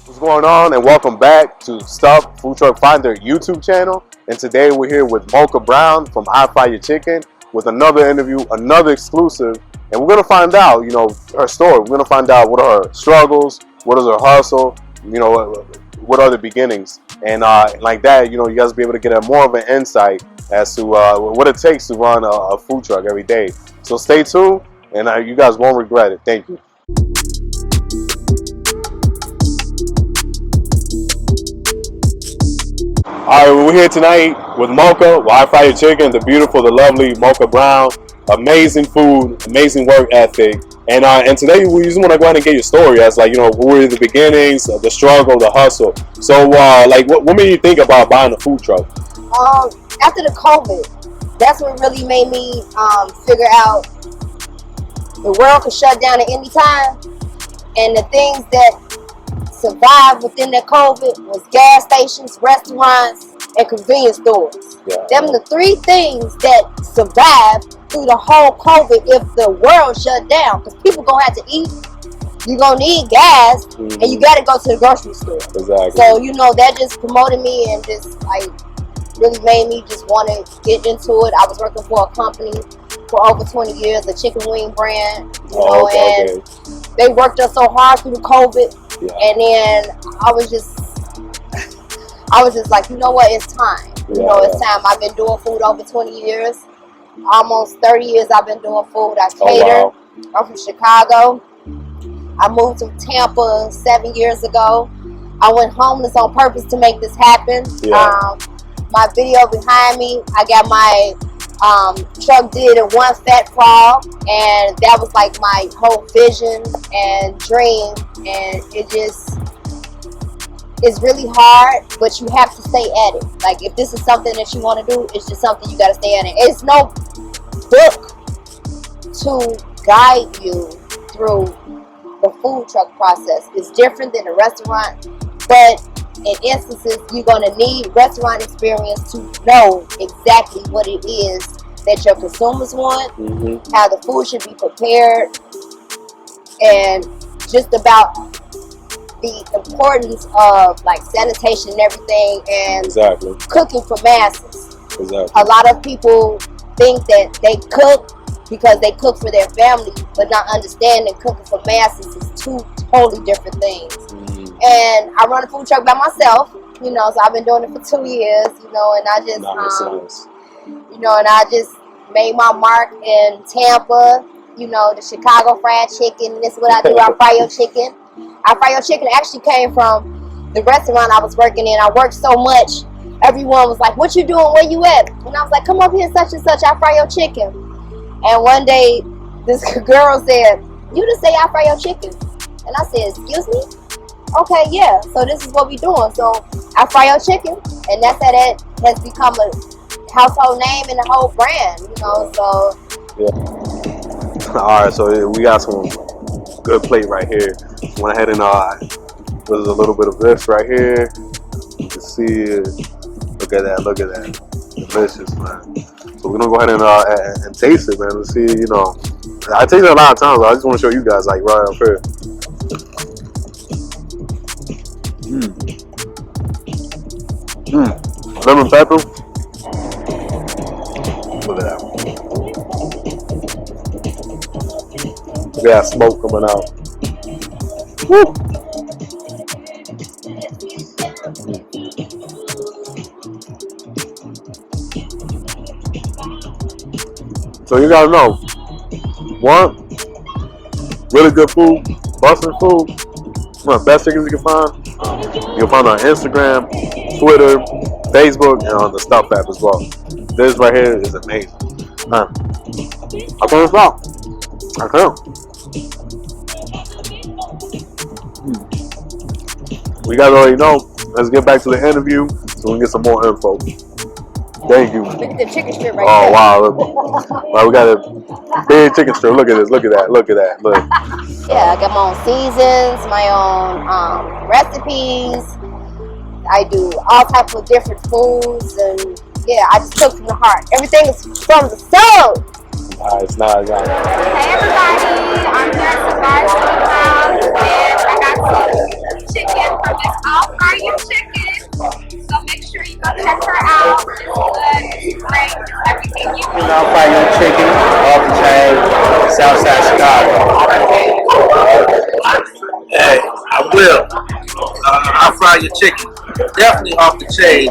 What's going on, and welcome back to Stuff Food Truck Finder YouTube channel. And today we're here with Moka Brown from I Fry Your Chicken with another interview, another exclusive, and we're gonna find out, her story. We're gonna find out what are her struggles, what is her hustle, what are the beginnings, and like that, you guys will be able to get more of an insight as to what it takes to run a food truck every day. So stay tuned, and you guys won't regret it. Thank you. All right, we're here tonight with Moka, I Fry Your Chicken, the beautiful, the lovely Moka Brown. Amazing food, amazing work ethic, and today we just want to go ahead and get your story as what were the beginnings, the struggle, the hustle. So, what made you think about buying a food truck? After the COVID, that's what really made me figure out the world could shut down at any time, and the things that survived within that COVID was gas stations, restaurants, and convenience stores. Yeah. Them the three things that survived through the whole COVID if the world shut down. Because people gonna have to eat, you're gonna need gas, and you gotta go to the grocery store. Exactly. So that just promoted me and just really made me just want to get into it. I was working for a company for over 20 years, a chicken wing brand, and they worked us so hard through the COVID. Yeah. And then I was just like, it's time. It's time. I've been doing food over 20 years. Almost 30 years I've been doing food. I cater. Wow. I'm from Chicago. I moved to Tampa 7 years ago. I went homeless on purpose to make this happen. Yeah. My video behind me, I got my truck did in one fat frog, and that was like my whole vision and dream, and it's really hard, but you have to stay at it. Like, if this is something that you want to do, it's just something you got to stay at it. It's no book to guide you through the food truck process. It's different than a restaurant, but in instances, you're going to need restaurant experience to know exactly what it is that your consumers want, how the food should be prepared, and just about the importance of sanitation and everything, and cooking for masses. A lot of people think that they cook because they cook for their family, but not understanding cooking for masses is two totally different things. And I run a food truck by myself, so I've been doing it for 2 years, and I just, and I just made my mark in Tampa, the Chicago fried chicken. This is what I do. I fry your chicken. I fry your chicken actually came from the restaurant I was working in. I worked so much, everyone was like, "What you doing? Where you at?" And I was like, "Come up here, such and such. I fry your chicken." And one day, this girl said, "You just say I fry your chicken?" And I said, "Excuse me?" "Okay, yeah, so this is what we doing. So I fry your chicken," and that's how that has become a household name and a whole brand, so. Yeah. All right, so we got some good plate right here. Went ahead and there's a little bit of this right here. You can see it. Look at that. Delicious, man. So we're gonna go ahead and taste it, man. Let's see, I tasted it a lot of times, but I just want to show you guys right up here. Lemon pepper. Look at that. Look at that smoke coming out. Woo. So you gotta know, one, really good food, busting food, one of the best chickens you can find. You'll find on Instagram, Twitter, Facebook, and on the Stuff app as well. This right here is amazing. I can't stop. I can't. We guys already know. Let's get back to the interview so we can get some more info. Thank you. Look at the chicken strip right there. Oh, wow. Look. Wow, we got a big chicken strip. Look at this. Look at that. Look. Yeah, I got my own seasons, my own recipes. I do all types of different foods, and yeah, I just cook from the heart. Everything is from the soul. Nice. Hey everybody, I'm here at the Food Blog, and I got some chicken from grill. I fry your chicken. Definitely off the chain.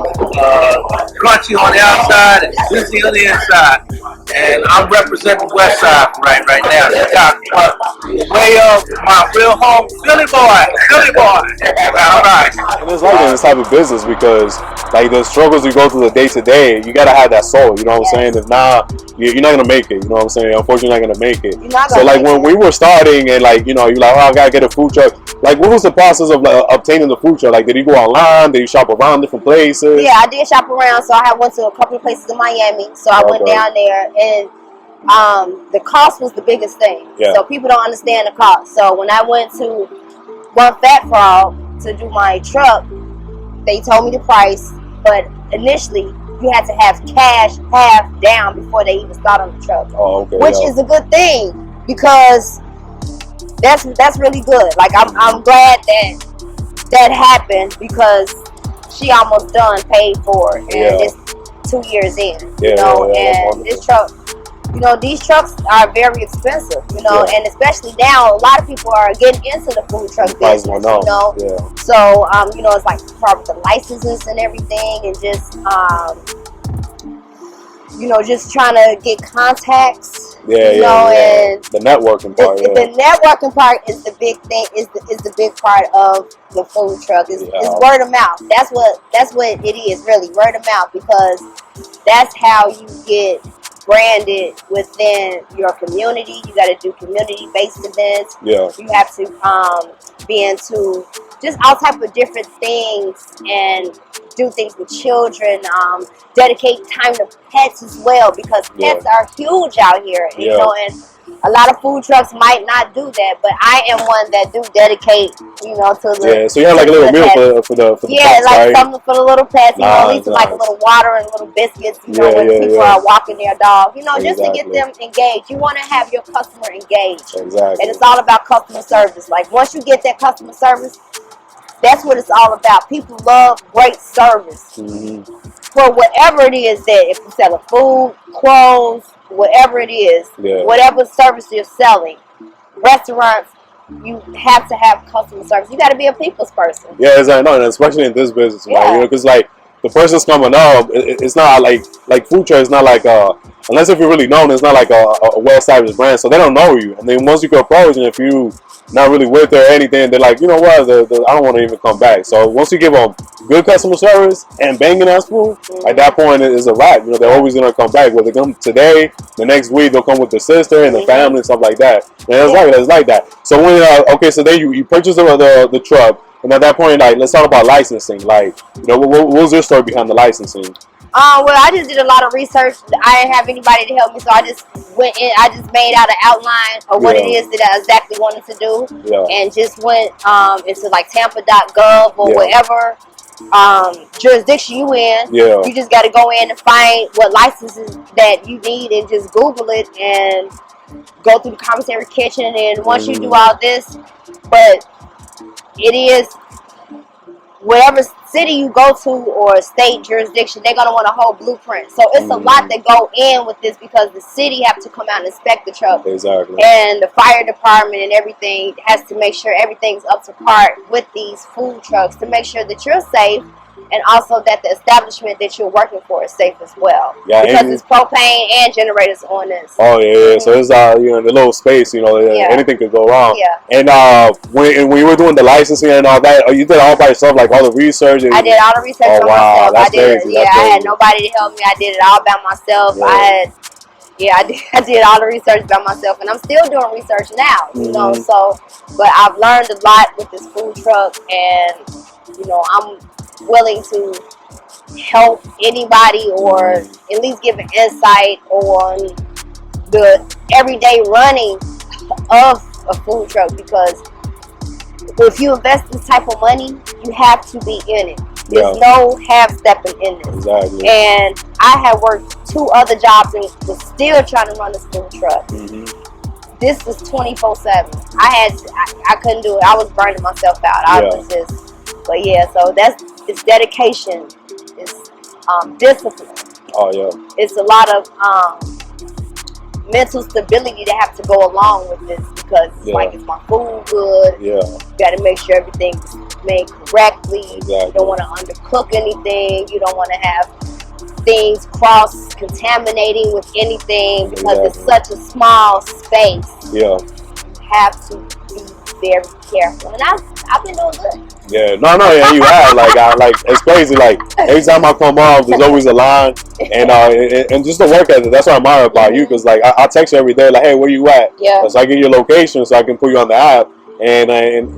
Crunchy on the outside and juicy on the inside. And I'm representing West Side right now. The way of my real home, Philly boy. All right. And it's like in this type of business because like the struggles you go through the day to day, you gotta have that soul. You know what I'm saying? If not, you're not gonna make it. You know what I'm saying? Unfortunately, you're not gonna make it. So like when we were starting and like you're like, oh, I gotta get a food truck. Like what was the process of like, obtaining the food truck? Like did you go online? Did you shop around different places? Yeah, I did shop around. So I went to a couple of places in Miami. So I went down there and the cost was the biggest thing. Yeah. So people don't understand the cost. So when I went to One Fat Frog to do my truck, they told me the price, but initially you had to have cash half down before they even start on the truck. Oh, okay. Which is a good thing because that's really good. Like I'm glad that happened because she almost done paid for it, and it's 2 years in, you know, and this truck. You know, these trucks are very expensive, you know, and especially now, a lot of people are getting into the food truck business, you know. So, you know, it's like part of the licenses and everything, and just, you know, just trying to get contacts, you know, and the networking part. The networking part is the big thing, is the big part of the food truck. Is word of mouth. That's what it is, really, word of mouth, because that's how you get branded within your community. You got to do community-based events. Yeah. You have to be into just all type of different things and do things with children. Dedicate time to pets as well, because pets are huge out here. You know, and a lot of food trucks might not do that, but I am one that do dedicate, you know, to the so you have like a little meal for the pets, like right? something for the little pets, you know, at least like a little water and little biscuits, you know, when people are walking their dog, you know, just to get them engaged. You want to have your customer engaged. Exactly. And it's all about customer service. Like once you get that customer service, that's what it's all about. People love great service. For whatever it is that, if you're selling food, clothes, whatever it is, whatever service you're selling, restaurants, you have to have customer service. You got to be a people's person. Yeah, exactly. No, and especially in this business, right? You know, because like the person's coming up, it's not like food truck is not like unless if you're really known, it's not like a well-established brand, so they don't know you. And then once you go approach, and if you not really with it or anything, they're like, you know what, I don't want to even come back. So once you give them good customer service and banging ass food, at that point it is a wrap. You know, they're always gonna come back. Whether they come today, the next week they'll come with their sister and the family and stuff like that. And it's like that. So when okay, so then you purchase the truck, and at that point, like, let's talk about licensing. Like, you know, what was your story behind the licensing? Well, I just did a lot of research. I didn't have anybody to help me, so I just went in. I just made out an outline of what it is that I exactly wanted to do, and just went into like Tampa.gov or whatever jurisdiction you in. You just got to go in and find what licenses that you need, and just Google it and go through the commissary kitchen. And once you do all this, but it is whatever city you go to or state jurisdiction, they're going to want a whole blueprint. So it's a lot that go in with this, because the city have to come out and inspect the truck. Exactly. And the fire department and everything has to make sure everything's up to par with these food trucks, to make sure that you're safe, and also that the establishment that you're working for is safe as well. Because it's propane and generators on this. Oh yeah, so it's you know, in the little space, you know, anything could go wrong. And when you were doing the licensing and all that, you did it all by yourself, like all the research. I did all the research by myself. That's I did. crazy. I had nobody to help me. I did it all by myself. I did all the research by myself, and I'm still doing research now. You know, so but I've learned a lot with this food truck, and you know, I'm willing to help anybody, or at least give an insight on the everyday running of a food truck, because if you invest this type of money, you have to be in it. There's no half-stepping in this. Exactly. And I had worked 2 other jobs and was still trying to run this food truck. This is 24/7. I couldn't do it. I was burning myself out. I was just, but so it's dedication. It's discipline. Oh yeah. It's a lot of mental stability to have to go along with this, because it's like, it's my food good? Yeah. You got to make sure everything's made correctly. Exactly. You don't want to undercook anything. You don't want to have things cross-contaminating with anything, because it's such a small space. Yeah. You have to be very careful. And I've been doing good. Yeah, no, yeah, you have. Like, it's crazy. Like, every time I come off, there's always a line, and just the work ethic. That's what I admire about you, because like I text you every day, like, hey, where you at? Yeah. So I get your location, so I can put you on the app. And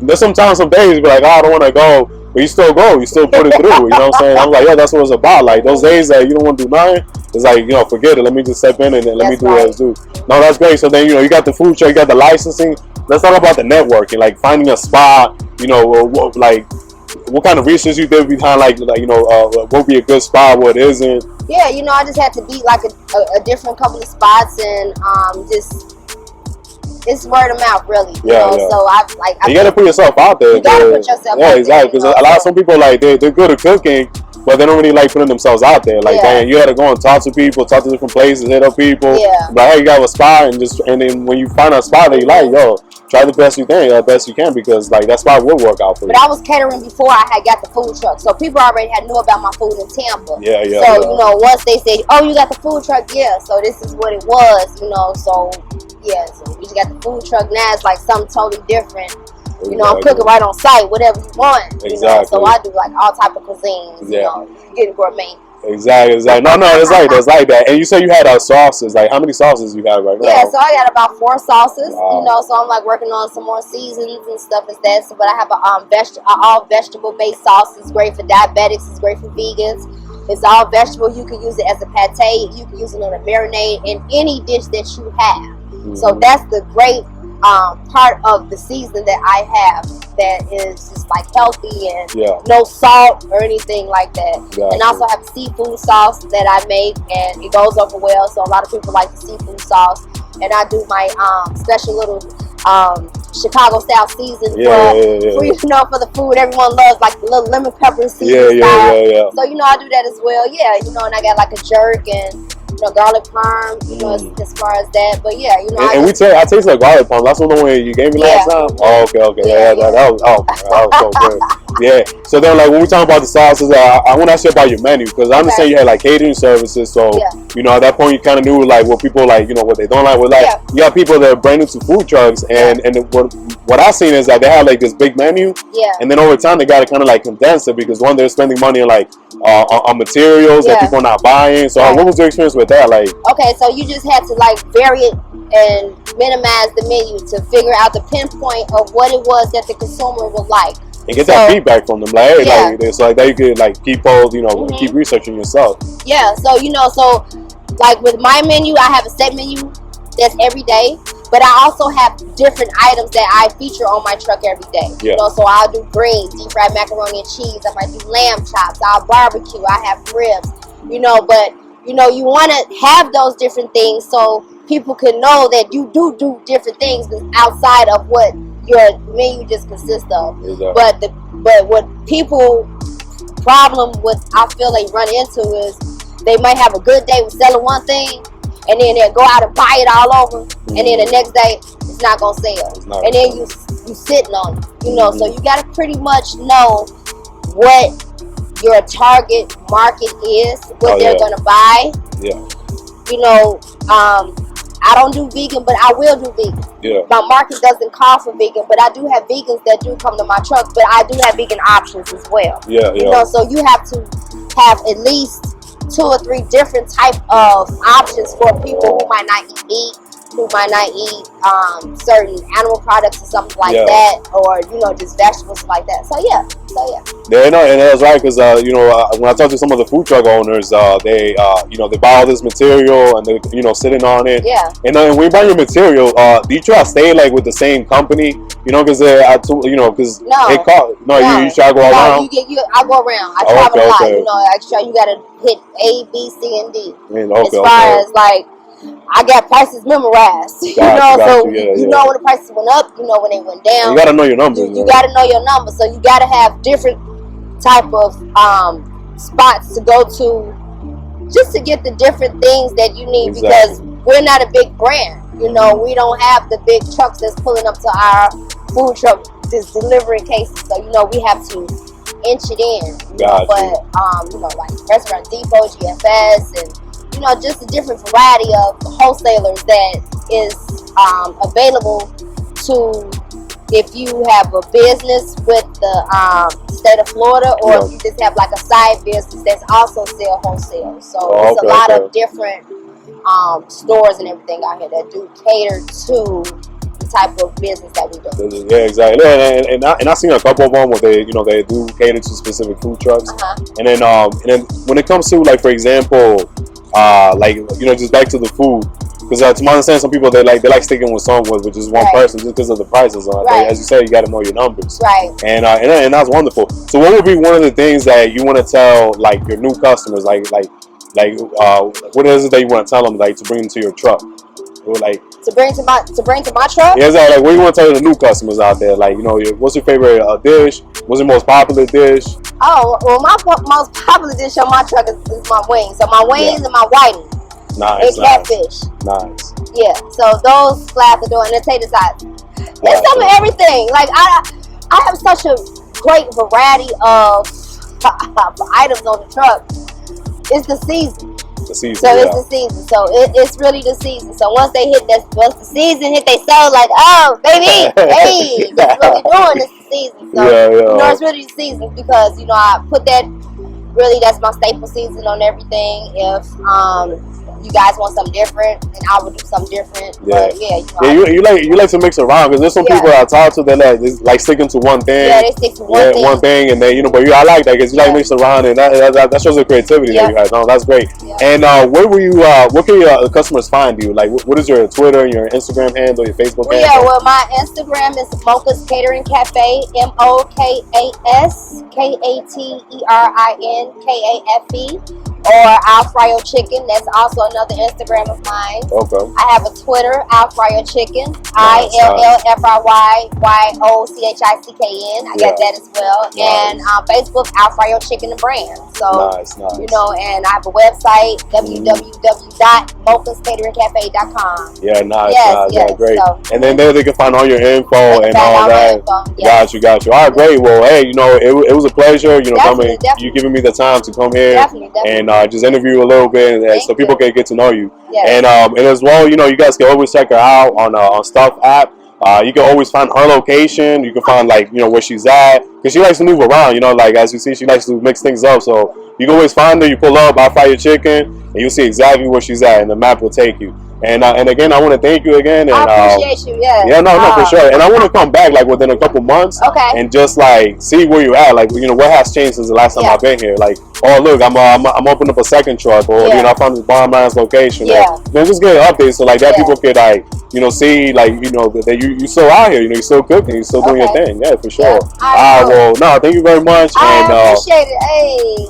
there's sometimes some days you be like, oh, I don't want to go, but you still go, you still put it through. You know what I'm saying? I'm like, yeah, that's what it's about. Like those days that you don't want to do nothing, it's like, forget it. Let me just step in and let me do what I do. No, that's great. So then you got the food truck, you got the licensing. Let's talk about the networking, like finding a spot. What kind of research you did behind, what would be a good spot, what isn't? Yeah, I just had to beat like a different couple of spots, and just it's word of mouth, really. You know? So you gotta put yourself out there. You gotta put yourself out there. Yeah, exactly. Because a lot of some people they're good at cooking, but they don't really like putting themselves out there. Like, man, you gotta go and talk to people, talk to different places, hit up people. Yeah. Like, hey, you got a spot, and then when you find a spot that you like, try the best you can, because like that spot will work out for you. But I was catering before I had got the food truck, so people already knew about my food in Tampa. So once they said, "Oh, you got the food truck," so this is what it was. So we got the food truck now. It's like something totally different. I'm cooking right on site, whatever you want. Exactly. So I do like all type of cuisines. Getting gourmet. Exactly. No, it's like that. And you say you had sauces. Like, how many sauces you have right now? Yeah, so I got about 4 sauces. Wow. So I'm like working on some more seasons and stuff as that. So, but I have all vegetable based sauce. It's great for diabetics. It's great for vegans. It's all vegetable. You can use it as a pate. You can use it on a marinade in any dish that you have. Mm-hmm. So that's the great part of the season that I have, that is just like healthy and no salt or anything like that. And I also have a seafood sauce that I make, and it goes over well. So a lot of people like the seafood sauce, and I do my special little Chicago style season for the food everyone loves, like the little lemon pepper season style. So I do that as well. And I got like a jerk and garlic parm, as far as that. But I taste like garlic parm. That's the one you gave me last time. Oh, okay. That was so good. Yeah. So then, like, when we talk about the sauces, I want to ask you about your menu, because I understand you had like catering services. So at that point you kind of knew like what people like, what they don't like. You got people that are brand new to food trucks, and what I've seen is that they have like this big menu, and then over time they got to kind of like condense it, because one, they're spending money on like on materials that people are not buying. So what was your experience with that? Like, okay, so you just had to like vary it and minimize the menu to figure out the pinpoint of what it was that the consumer would like. And get that feedback from them, like, hey, so like that you could like keep keep researching yourself. Yeah, so so like with my menu, I have a set menu that's every day, but I also have different items that I feature on my truck every day. So I'll do greens, deep fried macaroni and cheese. I might do lamb chops. I'll barbecue. I have ribs. But you want to have those different things so people can know that you do different things outside of what your menu just consists of. But what people problem with, I feel they run into, is they might have a good day with selling one thing, and then they'll go out and buy it all over, and then the next day it's not gonna sell, and then you sitting on it. So you gotta pretty much know what your target market is, what they're gonna buy. I don't do vegan, but I will do vegan. My market doesn't call for vegan, but I do have vegans that do come to my truck, but I do have vegan options as well. So you have to have at least 2 or 3 different type of options for people who might not eat meat, who might not eat certain animal products or something like that, or just vegetables like that. So yeah. And that's right, because when I talk to some of the food truck owners, they they buy all this material and they sitting on it. And when you buy your material, do you try to stay like with the same company? Because because it costs. You try to go around. I go around. I travel a lot. You gotta hit A, B, C, and D. As far as like, I got prices memorized. So you know when the prices went up, you know when they went down. You gotta know your numbers. You gotta know your numbers. So you gotta have different type of spots to go to, just to get the different things that you need. Because we're not a big brand. You know, we don't have the big trucks that's pulling up to our food truck just delivering cases. So, you know, we have to inch it in. You know, but, you know, like Restaurant Depot, GFS, and, you know, just a different variety of wholesalers that is available to, if you have a business with the state of Florida, or if you just have like a side business that's also sell wholesale. So it's a lot of different stores and everything out here that do cater to the type of business that we do. Yeah, exactly. And I seen a couple of them where they, you know, they do cater to specific food trucks. And then when it comes to, like, for example, like, you know, just back to the food. Because to my understanding, some people they like sticking with someone with just one person just because of the prices. As you say, you got to know your numbers. And that's wonderful. So, what would be one of the things that you want to tell, like, your new customers, like what is it that you want to tell them, like, to bring them to your truck? Or, like, to bring to my truck? Yeah, like, what do you want to tell the new customers out there? Like, you know, what's your favorite dish? What's your most popular dish? Oh, well, my most popular dish on my truck is my wings. So my wings and my whiting. Nice. And catfish. Nice. Yeah, so those fly out the door, and the tater tots. It's some of everything. Like, I have such a great variety of items on the truck. It's the season. The season. So it's the season. So it's really the season. So once the season hit, they sold like, oh baby, hey, that's what we're doing. It's the season. So you know, it's really the season because, you know, I put that. Really, that's my staple season on everything. If you guys want something different, and I would do something different. Yeah, but yeah, you like to mix around, because there's some people I talk to that like sticking to one thing. Yeah, they stick to one thing, and then, you know, but I like that because you like mix around, and that shows the creativity that you guys know. That's great. And where can your customers find you? Like, what is your Twitter, your Instagram handle, your Facebook handle? Yeah, well, my Instagram is Moka's Catering Cafe, MOKAS KATERINKAFE. Or I'll Fry Your Chicken. That's also another Instagram of mine. Okay. I have a Twitter, I'll Fry Your Chicken. ILLFRYYOCHICKN. I got that as well. And on Facebook, I'll Fry Your Chicken the brand. So, you know, and I have a website, www.mokascateringcafe.com. Yeah, nice. Yeah, great. So, and then there they can find all your info and all that. Got you. All right, great. Well, hey, you know, it was a pleasure, you know, coming. You giving me the time to come here. Definitely. And just interview you a little bit, so people can get to know you. And as well, you know, you guys can always check her out on Stuff app. You can always find her location. You can find, like, you know, where she's at, because she likes to move around. You know, like, as you see, she likes to mix things up. So you can always find her. You pull up, I'll Fry Your Chicken, and you'll see exactly where she's at, and the map will take you. And again, I want to thank you again. And I appreciate you. Yeah, no, for sure. And I want to come back, like, within a couple months. And just, like, see where you're at. Like, you know, what has changed since the last time I've been here. Like, oh, look, I'm opening up a second truck, or you know, I found this Bomb-Man's location. Then just get updates so, like, that people could, like, you know, see, like, you know, that you still out here. You know, you're still cooking, you're still doing your thing. Yeah, for sure. Well, no, thank you very much. I appreciate it. Hey.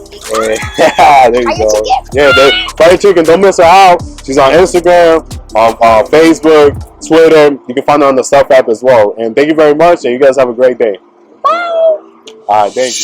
There you go. Yeah, Fry Your Chicken. Don't miss her out. She's on Instagram, on Facebook, Twitter. You can find her on the Stuff app as well. And thank you very much, and you guys have a great day. Bye. All right, thank you.